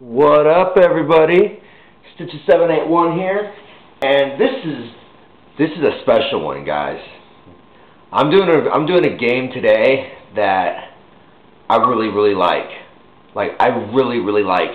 What up, everybody? Stitches781 here, and this is a special one, guys. I'm doing a game today that I really like. I really like.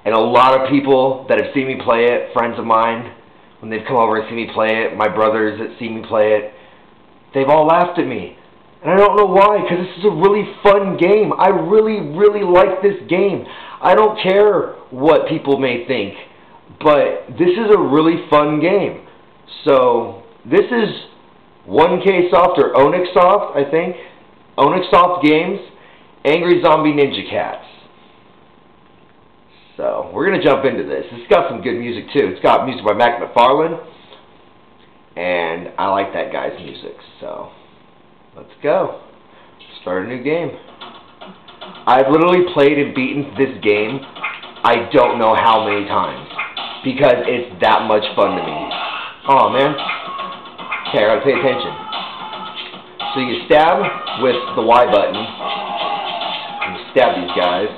And a lot of people that have seen me play it, friends of mine, when they've come over and seen me play it, my brothers that see me play it, they've all laughed at me. And I don't know why, because this is a really fun game. I really like this game. I don't care what people may think, but this is a really fun game. So, this is 1Ksoft or Onyxsoft, I think. Onyxsoft Games, Angry Zombie Ninja Cats. So, we're going to jump into this. It's got some good music, too. It's got music by Mac McFarlane, and I like that guy's music, so let's go. Start a new game. I've literally played and beaten this game I don't know how many times because it's that much fun to me. Oh man. Okay, I gotta pay attention. So you stab with the Y button. You stab these guys.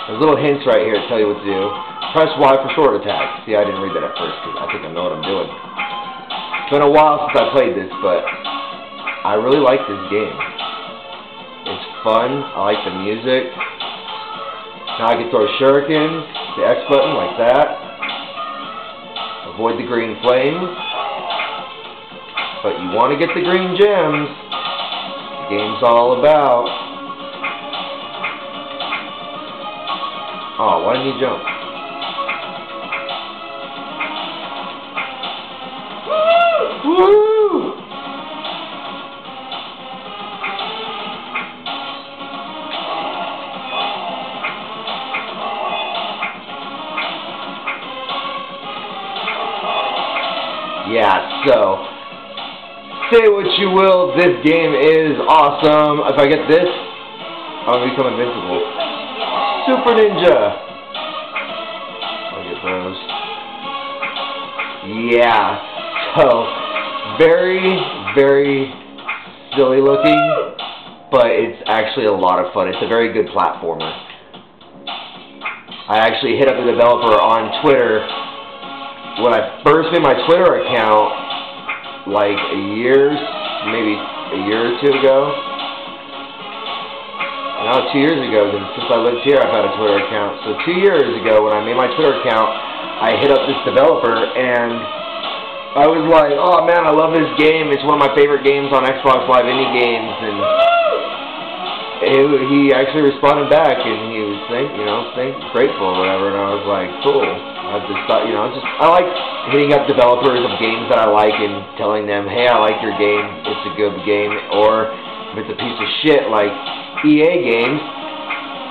There's little hints right here to tell you what to do. Press Y for sword attack. See, I didn't read that at first because I think I know what I'm doing. It's been a while since I played this, but I really like this game. It's fun. I like the music. Now I can throw shurikens, the X button like that. Avoid the green flames. But you want to get the green gems. The game's all about. Oh, why didn't you jump? Woo! Yeah, so, say what you will, this game is awesome. If I get this, I'm going to become invincible. Super Ninja! I'll get those. Yeah, so, very silly looking, but it's actually a lot of fun. It's a very good platformer. I actually hit up the developer on Twitter when I first made my Twitter account, like maybe a year or two ago. Now 2 years ago, since I lived here, I've had a Twitter account. So 2 years ago, when I made my Twitter account, I hit up this developer, and I was like, oh man, I love this game. It's one of my favorite games on Xbox Live Indie Games, and he actually responded back, and he was grateful or whatever, and I was like, cool. I just thought, I like hitting up developers of games that I like and telling them, hey, I like your game, it's a good game, or if it's a piece of shit like EA games,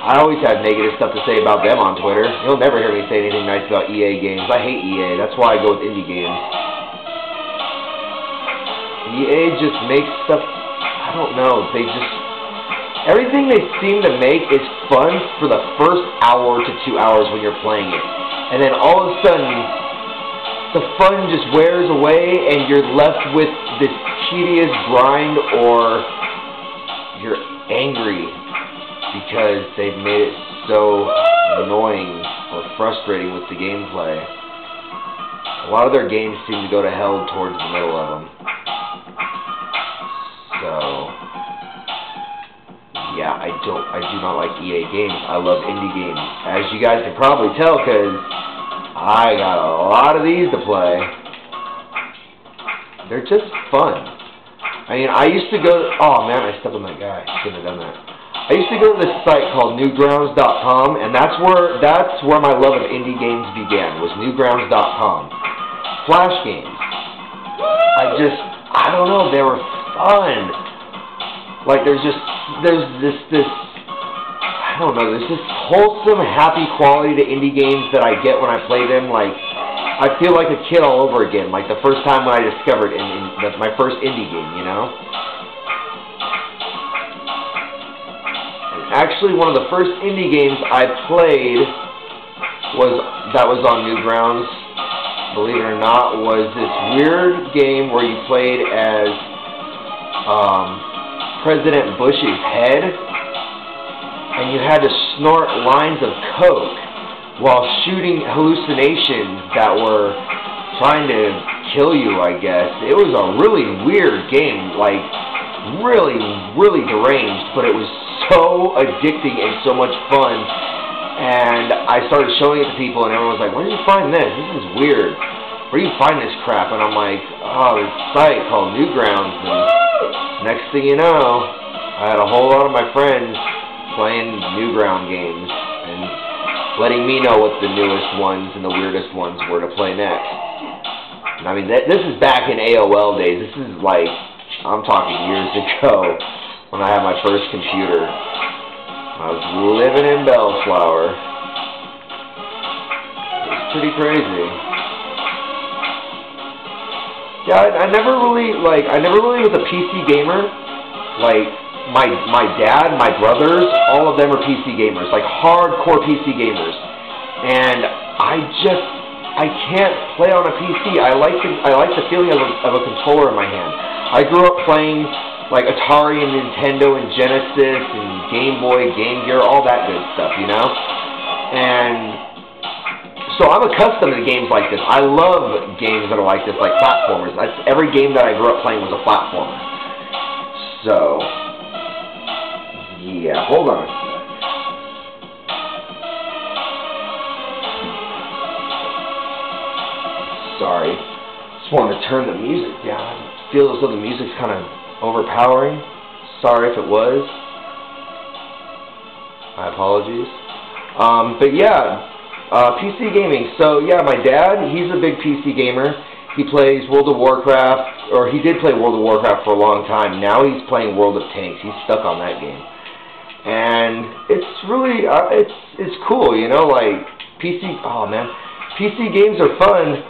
I always have negative stuff to say about them on Twitter. You'll never hear me say anything nice about EA games. I hate EA, that's why I go with indie games. EA just makes stuff, I don't know, everything they seem to make is fun for the first hour to 2 hours when you're playing it. And then all of a sudden, the fun just wears away and you're left with this tedious grind, or you're angry because they've made it so annoying or frustrating with the gameplay. A lot of their games seem to go to hell towards the middle of them. So, yeah, I do not like EA games. I love indie games. As you guys can probably tell, because I got a lot of these to play. They're just fun. I mean, I used to go, oh man, I stepped on that guy. Shouldn't have done that. I used to go to this site called Newgrounds.com, and that's where my love of indie games began, was Newgrounds.com. Flash games. I don't know, they were fun. Like, there's this wholesome, happy quality to indie games that I get when I play them. Like, I feel like a kid all over again, like the first time when I discovered my first indie game, you know? And actually, one of the first indie games I played that was on Newgrounds, believe it or not, was this weird game where you played as President Bush's head, and you had to snort lines of coke while shooting hallucinations that were trying to kill you, I guess. It was a really weird game, like really, really deranged, but it was so addicting and so much fun. And I started showing it to people, and everyone was like, "Where did you find this? This is weird. Where do you find this crap?" And I'm like, "Oh, this site called Newgrounds." And next thing you know, I had a whole lot of my friends playing Newground games and letting me know what the newest ones and the weirdest ones were to play next. And I mean, this is back in AOL days. This is like, I'm talking years ago when I had my first computer. I was living in Bellflower. It's pretty crazy. Yeah, I never really was a PC gamer. Like, my dad, my brothers, all of them are PC gamers, like hardcore PC gamers. And I can't play on a PC. I like the feeling of a controller in my hand. I grew up playing like Atari and Nintendo and Genesis and Game Boy, Game Gear, all that good stuff, you know? And so I'm accustomed to games like this. I love games that are like this, like platformers. Every game that I grew up playing was a platformer. So, yeah, hold on. Sorry. Just wanted to turn the music down. I feel as though the music's kind of overpowering. Sorry if it was. My apologies. But yeah, PC gaming. So yeah, my dad, he's a big PC gamer. He plays World of Warcraft, or he did play World of Warcraft for a long time. Now he's playing World of Tanks. He's stuck on that game. And it's really, it's cool, you know, like PC, oh man, PC games are fun.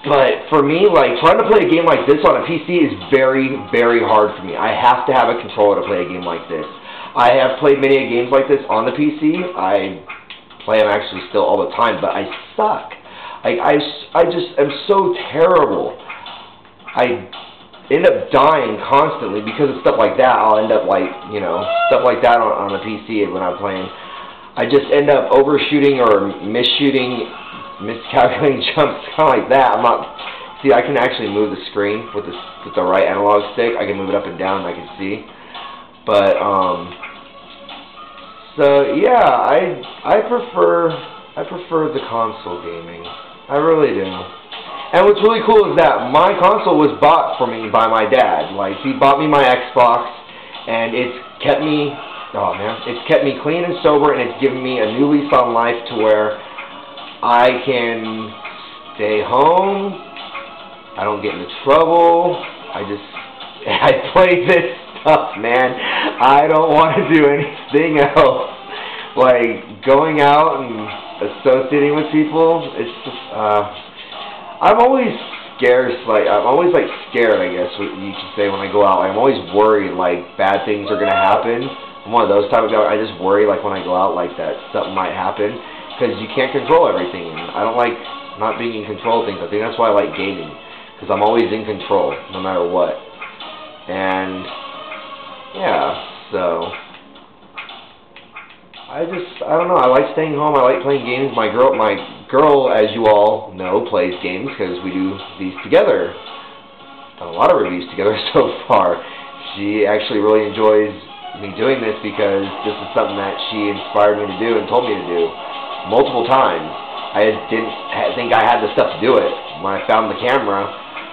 But for me, like, trying to play a game like this on a PC is very, very hard for me. I have to have a controller to play a game like this. I have played many games like this on the PC. I play them actually still all the time, but I suck. I just am so terrible. I end up dying constantly because of stuff like that. I'll end up, like, you know, stuff like that on a PC when I'm playing. I just end up overshooting or miscalculating jumps, kind of like that. See, I can actually move the screen with the right analog stick. I can move it up and down, and I can see. But so yeah, I prefer the console gaming. I really do. And what's really cool is that my console was bought for me by my dad. Like, he bought me my Xbox, and it's kept me, oh man, it's kept me clean and sober, and it's given me a new lease on life to where I can stay home, I don't get into trouble, I play this stuff, man. I don't want to do anything else. Like, going out and associating with people, it's just, I'm always scared, scared, I guess, what you could say, when I go out. Like, I'm always worried, like, bad things are going to happen. I'm one of those type of guys. I just worry, like, when I go out, like, that something might happen. Because you can't control everything. And I don't like not being in control of things. I think that's why I like gaming. Because I'm always in control, no matter what. And, yeah, so I don't know. I like staying home. I like playing games. My girl, as you all know, plays games because we do these together. Done a lot of reviews together so far. She actually really enjoys me doing this because this is something that she inspired me to do and told me to do multiple times. I just didn't think I had the stuff to do it. When I found the camera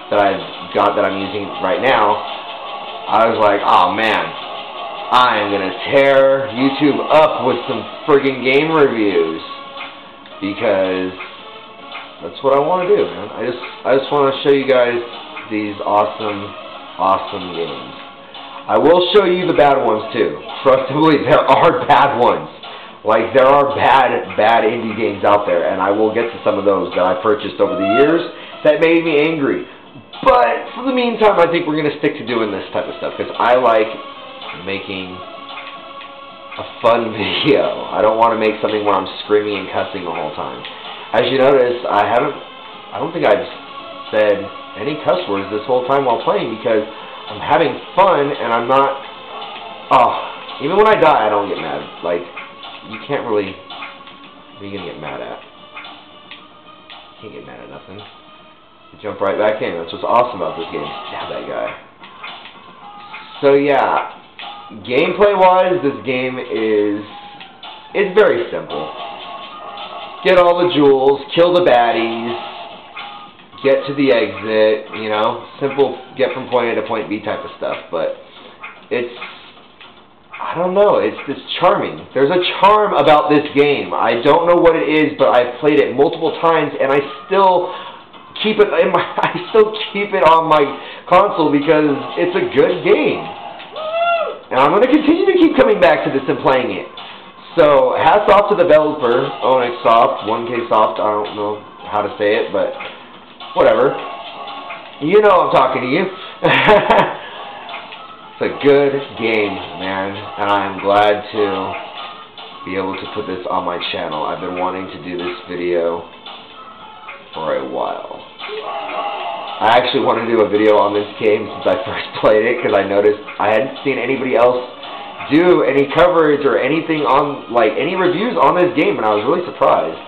that I've got that I'm using right now, I was like, oh man, I am going to tear YouTube up with some friggin' game reviews, because that's what I want to do, man. I just want to show you guys these awesome games. I will show you the bad ones too. Trust me, there are bad ones. Like, there are bad indie games out there, and I will get to some of those that I purchased over the years that made me angry. But for the meantime, I think we're going to stick to doing this type of stuff, because I like making a fun video. I don't want to make something where I'm screaming and cussing the whole time. As you notice, I don't think I've said any cuss words this whole time while playing, because I'm having fun, and I'm not, even when I die, I don't get mad. Like, you can't really What are you gonna get mad at? Can't get mad at nothing. You jump right back in. That's what's awesome about this game. Stab that guy. So yeah, gameplay-wise, this game it's very simple. Get all the jewels, kill the baddies, get to the exit, you know, simple get from point A to point B type of stuff, but I don't know, it's just charming. There's a charm about this game. I don't know what it is, but I've played it multiple times and I still keep it in my on my console because it's a good game. And I'm going to continue to keep coming back to this and playing it. So, hats off to the developer, Onyx Soft, 1K Soft, I don't know how to say it, but whatever. You know I'm talking to you. It's a good game, man, and I am glad to be able to put this on my channel. I've been wanting to do this video for a while. I actually want to do a video on this game since I first played it because I noticed I hadn't seen anybody else do any coverage or anything on, like, any reviews on this game, and I was really surprised.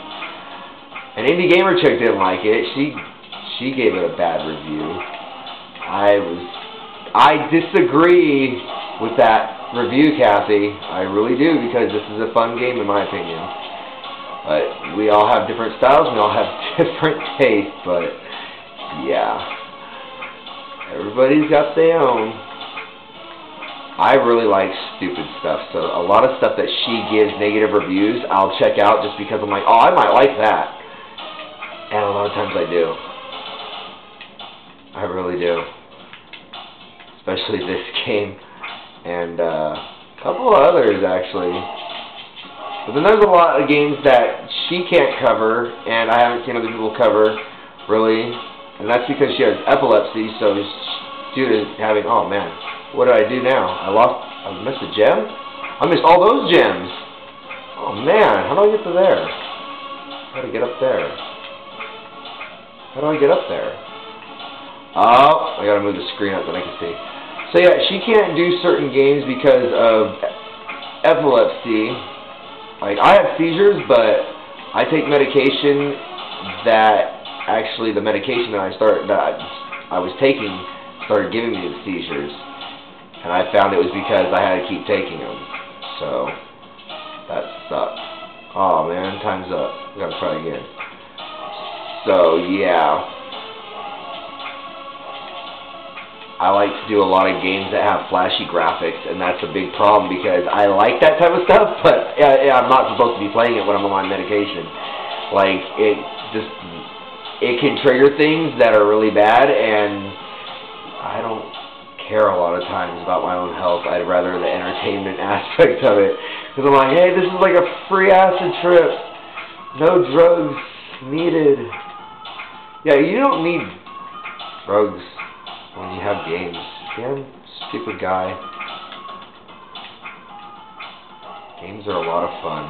An Indie Gamer chick didn't like it. She gave it a bad review. I disagree with that review, Kathy. I really do, because this is a fun game in my opinion. But we all have different styles, we all have different tastes, but yeah. Everybody's got their own. I really like stupid stuff, so a lot of stuff that she gives negative reviews, I'll check out just because I'm like, oh, I might like that. And a lot of times I do. I really do. Especially this game, and a couple of others, actually. But then there's a lot of games that she can't cover, and I haven't seen other people cover, really. And that's because she has epilepsy, so due to having, oh man, what did I do now? I missed a gem? I missed all those gems! Oh man, how do I get to there? How do I get up there? How do I get up there? Oh, I gotta move the screen up so I can see. So yeah, she can't do certain games because of epilepsy. Like, I have seizures, but I take medication that actually the medication that I was taking started giving me the seizures. And I found it was because I had to keep taking them. So that sucks. Oh man, time's up. I gotta try again. So yeah. I like to do a lot of games that have flashy graphics, and that's a big problem because I like that type of stuff, but I'm not supposed to be playing it when I'm on my medication. Like, it can trigger things that are really bad, and I don't care a lot of times about my own health. I'd rather the entertainment aspect of it, because I'm like, hey, this is like a free acid trip. No drugs needed. Yeah, you don't need drugs when you have games. Damn stupid guy. Games are a lot of fun.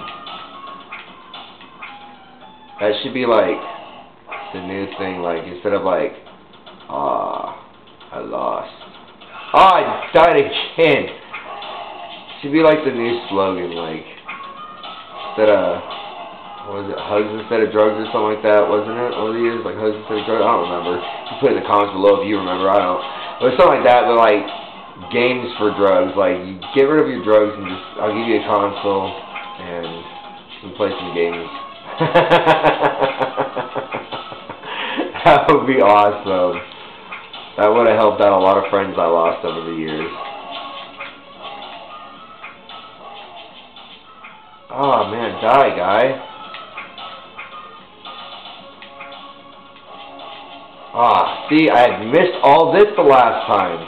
That should be like the new thing, like instead of like, I lost. I died again. Should be like the new slogan, like instead of, what was it, hugs instead of drugs or something like that, wasn't it? Over the years, like hugs instead of drugs. I don't remember. You put it in the comments below if you remember. I don't. But something like that. But like games for drugs. Like you get rid of your drugs and just I'll give you a console and you can play some games. That would be awesome. That would have helped out a lot of friends I lost over the years. Oh man, die, guy. Ah, see, I had missed all this the last time.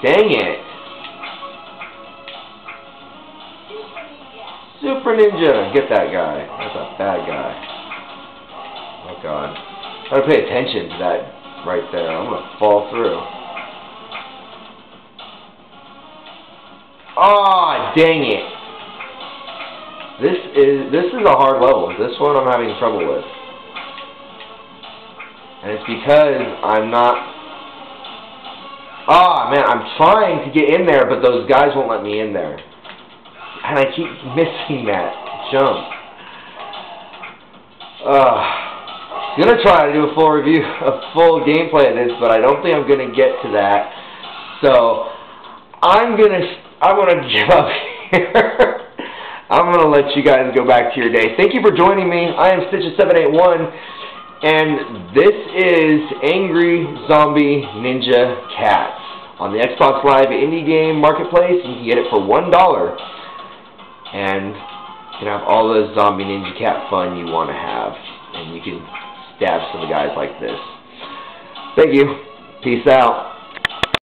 Dang it. Super Ninja. Get that guy. That's a bad guy. Oh, God. Gotta pay attention to that right there. I'm gonna fall through. Ah, dang it. This is a hard level. This one I'm having trouble with. And it's because I'm not... Ah, man, I'm trying to get in there, but those guys won't let me in there. And I keep missing that jump. I'm gonna try to do a full review, a full gameplay of this, but I don't think I'm gonna get to that. So I'm gonna give up here. I'm gonna let you guys go back to your day. Thank you for joining me. I am Stitches781, and this is Angry Zombie Ninja Cats on the Xbox Live Indie Game Marketplace. You can get it for $1, and you can have all the zombie ninja cat fun you want to have, and you can stab some of the guys like this. Thank you. Peace out.